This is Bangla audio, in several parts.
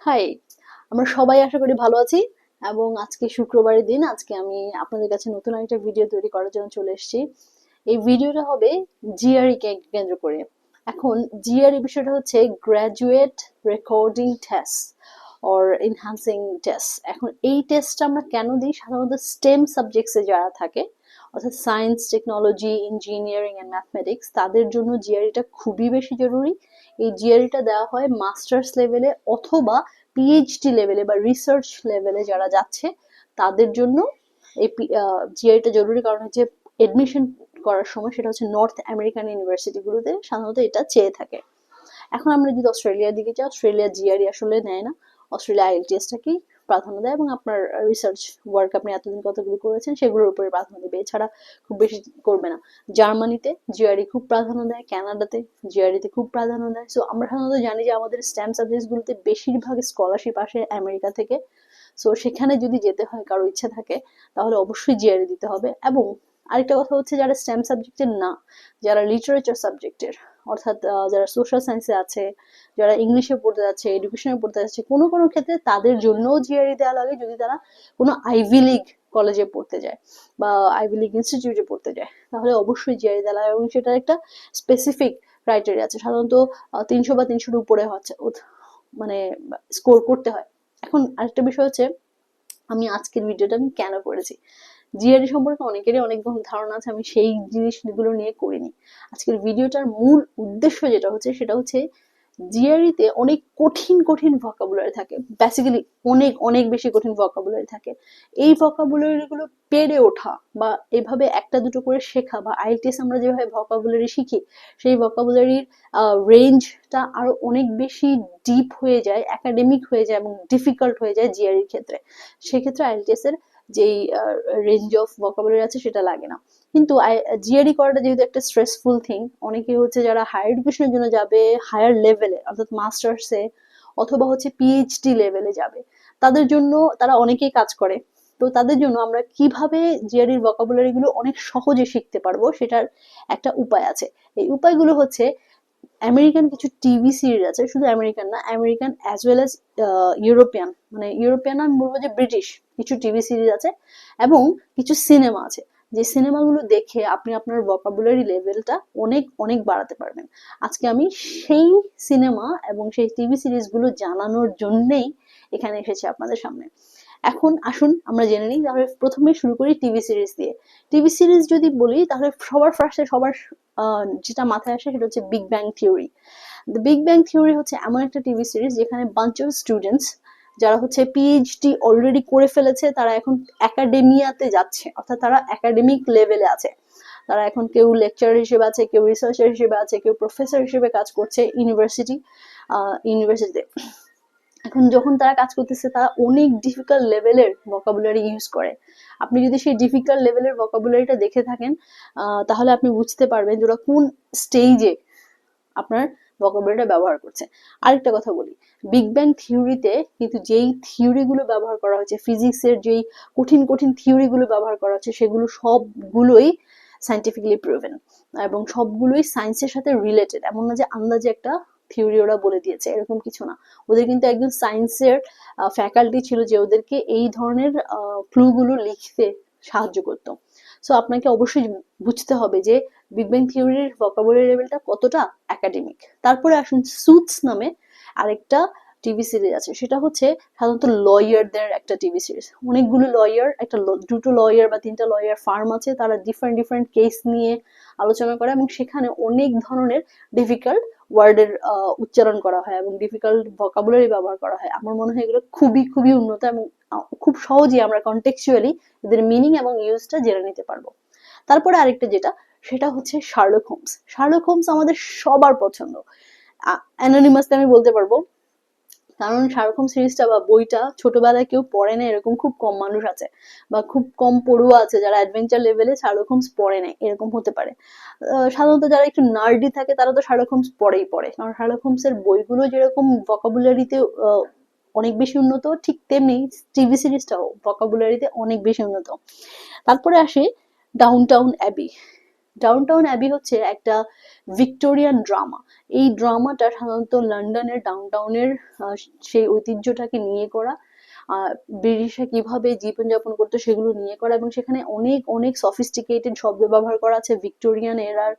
হাই, আমরা সবাই আশা করি ভালো আছি। এবং আজকে শুক্রবারের দিন, আজকে আমি আপনাদের কাছে নতুন একটা ভিডিও তৈরি করার জন্য চলে এসেছি। এই ভিডিওটা হবে জিআরই কে কেন্দ্র করে। এখন জিআরই বিষয়টা হচ্ছে graduate recording test or enhancing test. এখন এই টেস্টটা আমরা কেন দিই? সাধারণত স্টেম সাবজেক্টসে যারা থাকে, অর্থাৎ science, technology, engineering and mathematics, তাদের জন্য জিআরইটা খুবই বেশি জরুরি। এই জিআরইটা দেওয়া হয় মাস্টার্স লেভেলে অথবা পিএইচডি লেভেলে বা রিসার্চ লেভেলে যারা যাচ্ছে তাদের জন্য এই জিআইটা জরুরি। কারণ হচ্ছে এডমিশন করার সময় সেটা হচ্ছে নর্থ আমেরিকান ইউনিভার্সিটিগুলোতে সাধারণত এটা চেয়ে থাকে। এখন আমরা যদি অস্ট্রেলিয়ার দিকে যাই, অস্ট্রেলিয়া জিআরই আসলে নেয় না। অস্ট্রেলিয়া আইএলটিএসটাকেই প্রাধান্য দেয় এবং আপনার রিসার্চ ওয়ার্ক আপনি এতদিন কতগুলো করেছেন সেগুলোর উপরে প্রাধান্য দেবে, এছাড়া খুব বেশি করবে না। জার্মানিতে জিআরই খুব প্রাধান্য দেয়, কানাডাতে জিআরইতে খুব প্রাধান্য দেয়। সো আমরা সাধারণত জানি যে আমাদের স্ট্যাম সাবজেক্টগুলোতে বেশিরভাগ স্কলারশিপ আসে আমেরিকা থেকে। সো সেখানে যদি যেতে হয়, কারো ইচ্ছা থাকে, তাহলে অবশ্যই জিআরই দিতে হবে। এবং আরেকটা কথা হচ্ছে, যারা স্ট্যাম সাবজেক্টের না, যারা লিটারেচার সাবজেক্টের, অর্থাৎ যারা সোশ্যাল সায়েন্সে আছে, যারা ইংলিশে পড়তে যাচ্ছে, এডুকেশনে পড়তে যাচ্ছে, কোনো কোনো ক্ষেত্রে তাদের জন্যও জিআরই দেওয়া লাগে যদি তারা কোনো আইভি লিগ কলেজে পড়তে যায় বা আইভি লিগ ইনস্টিটিউটে পড়তে যায়, তাহলে অবশ্যই জিআরই দেওয়া লাগে এবং সেটার একটা স্পেসিফিক ক্রাইটেরিয়া আছে। সাধারণত 300 বা 300-র উপরে হচ্ছে মানে স্কোর করতে হয়। এখন আরেকটা বিষয় হচ্ছে, আমি আজকের ভিডিওটা আমি কেন করেছি? জিআরই সম্পর্কে অনেকেরই অনেক ধারণা আছে, আমি সেই জিনিসগুলো নিয়ে করিনি। আজকের ভিডিওটার মূল উদ্দেশ্য যেটা হচ্ছে সেটা হচ্ছে জিআরইতে অনেক কঠিন কঠিন ভোকাবুলারি থাকে, বেসিক্যালি অনেক অনেক বেশি কঠিন ভোকাবুলারি থাকে। এই ভোকাবুলারি গুলো পেরে ওঠা বা এভাবে একটা দুটো করে শেখা, বা আইএলটিএস আমরা যেভাবে ভোকাবুলারি শিখি সেই ভোকাবুলারির রেঞ্জটা আরো অনেক বেশি ডিপ হয়ে যায়, একাডেমিক হয়ে যায় এবং ডিফিকাল্ট হয়ে যায় জিআরইর ক্ষেত্রে। সেক্ষেত্রে আইএলটিএস এর যেই রেঞ্জ অফ ভোকাবুলারি আছে সেটা লাগে না। কিন্তু জিআরই করাটা যেহেতু একটা স্ট্রেসফুল থিং, অনেকে হচ্ছে যারা হায়ার এডুকেশনের জন্য যাবে, হায়ার লেভেলে অর্থাৎ মাস্টার্সে অথবা হচ্ছে পিএইচডি লেভেলে যাবে, তাদের জন্য তারা অনেকেই কাজ করে। তো তাদের জন্য আমরা কিভাবে জিআরইর ভোকাবুলারি গুলো অনেক সহজে শিখতে পারবো সেটার একটা উপায় আছে। এই উপায়গুলো হচ্ছে, আমেরিকান কিছু টিভি সিরিজ আছে, শুধু আমেরিকান না, American as well as European, মানে ইউরোপিয়ান আমি বলবো যে ব্রিটিশ কিছু টিভি সিরিজ আছে এবং কিছু সিনেমা আছে, যে সিনেমাগুলো দেখে আপনি আপনার ভোকাবুলারি লেভেলটা অনেক অনেক বাড়াতে পারবেন। আজকে আমি সেই সিনেমা এবং সেই টিভি সিরিজগুলো জানানোর জন্যেই এখানে এসেছি আপনাদের সামনে। এখন আসুন আমরা জেনে নিই। তাহলে প্রথমে শুরু করি টিভি সিরিজ দিয়ে। টিভি সিরিজ যদি বলি তাহলে সবার ফার্স্টে সবার যেটা মাথায় আসে সেটা হচ্ছে big bang theory. The big bang theory হচ্ছে এমন একটা টিভি সিরিজ যেখানে বাঞ্চ অফ স্টুডেন্টস যারা হচ্ছে পিএইচডি অলরেডি করে ফেলেছে, তারা এখন একাডেমিয়াতে যাচ্ছে, অর্থাৎ তারা একাডেমিক লেভেলে আছে। তারা এখন কেউ লেকচারার হিসেবে আছে, কেউ রিসার্চার হিসেবে আছে, কেউ প্রফেসর হিসেবে কাজ করছে ইউনিভার্সিটিতে। এখন যখন তারা কাজ করতেছে তারা অনেক ডিফিকাল্ট লেভেলের ভোকাবুলারি ইউজ করে। আপনি যদি সেই ডিফিকাল্ট লেভেলের ভোকাবুলারিটা দেখে থাকেন, তাহলে আপনি বুঝতে পারবেন যে ওরা কোন স্টেজে আপনার ভোকাবুলারিটা ব্যবহার করছে। আরেকটা কথা বলি, বিগ ব্যাং থিওরিতে কিন্তু যেই থিওরিগুলো ব্যবহার করা হচ্ছে, ফিজিক্সের যেই কঠিন কঠিন থিওরিগুলো ব্যবহার করা হচ্ছে, সেগুলো সবগুলোই সাইন্টিফিক্যালি প্রুভেন এবং সবগুলোই সায়েন্সের সাথে রিলেটেড। এমন না যে আন্দাজে একটা থিওরি ওরা বলে দিয়েছে, এরকম কিছু না। ওদের কিন্তু একজন সায়েন্সের ফ্যাকাল্টি ছিল যে ওদেরকে এই ধরনের ক্লুগুলো লিখতে সাহায্য করতো। সো আপনাকে অবশ্যই বুঝতে হবে যে বিগ ব্যাং থিওরির ভোকাবুলারি লেভেলটা কতটা একাডেমিক। তারপরে আসুন সুটস নামে আরেকটা টিভি সিরিজ আছে, সেটা হচ্ছে সাধারণত লয়ারদের একটা টিভি সিরিজ। অনেকগুলো লয়ার, একটা দুটো লয়ার বা তিনটা লয়ার ফার্ম আছে, তারা ডিফারেন্ট ডিফারেন্ট কেস নিয়ে আলোচনা করে এবং সেখানে অনেক ধরনের ডিফিকাল্ট ওয়ার্ডের উচ্চারণ করা হয় এবং ডিফিকাল্ট ভোকাবুলারি ব্যবহার করা হয়। আমার মনে হয় এগুলো খুবই খুবই উন্নত এবং খুব সহজেই আমরা কন্টেক্সচুয়ালি এদের মিনিং এবং ইউজটা জেনে নিতে পারবো। তারপরে আরেকটা যেটা, সেটা হচ্ছে শার্লক হোমস। শার্লক হোমস আমাদের সবার পছন্দ, অ্যানোনিমাসলি আমি বলতে পারবো, কারণ শার্লক হোমস সিরিজটা বা বইটা ছোটবেলায় কেউ পড়ে না এরকম খুব কম মানুষ আছে, বা খুব কম পড়ুয়া আছে যারা অ্যাডভেঞ্চার লেভেলে শার্লক হোমস পড়ে নাই, এরকম হতে পারে। সাধারণত যারা একটু নার্ডি থাকে তারা তো শার্লক হোমস পড়েই পড়ে, কারণ শার্লক হোমসের বইগুলো যেরকম ভোকাবুলারিতে অনেক বেশি উন্নত, ঠিক তেমনি টিভি সিরিজটাও ভোকাবুলারিতে অনেক বেশি উন্নত। তারপরে আসে ডাউনটাউন অ্যাবি। ডাউনটাউন অ্যাবি হচ্ছে একটা ভিক্টোরিয়ান ড্রামা। এই ড্রামাটা সাধারণত লন্ডনের ডাউনটাউনের সেই ঐতিহ্যটাকে নিয়ে করা, ব্রিটিশরা কিভাবে জীবনযাপন করতো সেগুলো নিয়ে করা, এবং সেখানে অনেক অনেক সফিস্টিকেটেড শব্দ ব্যবহার করা আছে, ভিক্টোরিয়ান এরার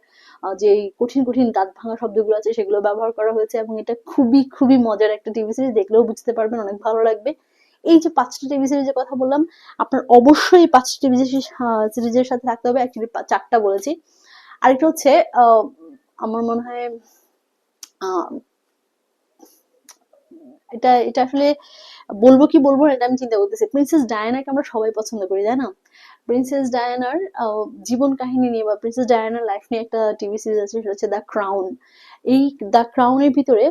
যে কঠিন কঠিন দাঁত ভাঙা শব্দগুলো আছে সেগুলো ব্যবহার করা হয়েছে। এবং এটা খুবই খুবই মজার একটা টিভি সিরিজ, দেখলেও বুঝতে পারবেন, অনেক ভালো লাগবে। এই যে 5টা টিভি সিরিজের কথা বললাম, আপনার অবশ্যই 5টা টিভি সিরিজের সাথে থাকতে হবে। অ্যাকচুয়ালি 4টা বলেছি। আরেকটা হচ্ছে আমার মনে হয় আহ, এটা এটা আসলে বলবো কি বলবো না এটা আমি চিন্তা করতেছি। প্রিন্সেস ডায়ানাকে আমরা সবাই পছন্দ করি, তাই না? প্রিন্সেস ডায়ানার জীবন কাহিনী নিয়ে বা প্রিন্সেস ডায়ানার লাইফ নিয়ে একটা টিভি সিরিজ আছে, সেটা হচ্ছে দ্য ক্রাউন। এই দ্য ক্রাউনের ভিতরে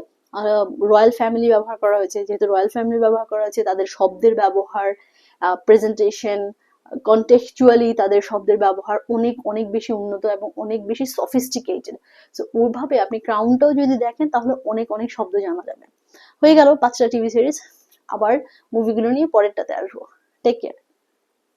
রয়্যাল ফ্যামিলি ব্যবহার করা হয়েছে। যেহেতু রয়্যাল ফ্যামিলি ব্যবহার করা হয়েছে, তাদের শব্দের ব্যবহার, প্রেজেন্টেশন, কন্টেক্সচুয়ালি তাদের শব্দের ব্যবহার অনেক অনেক বেশি উন্নত এবং অনেক বেশি সফিস্টিকেটেড। সো ওইভাবে আপনি ক্রাউনটাও যদি দেখেন তাহলে অনেক অনেক শব্দ জানা যাবে। হয়ে গেল 5টা টিভি সিরিজ। আবার মুভিগুলো নিয়ে পরেরটাতে আসবো। Take care.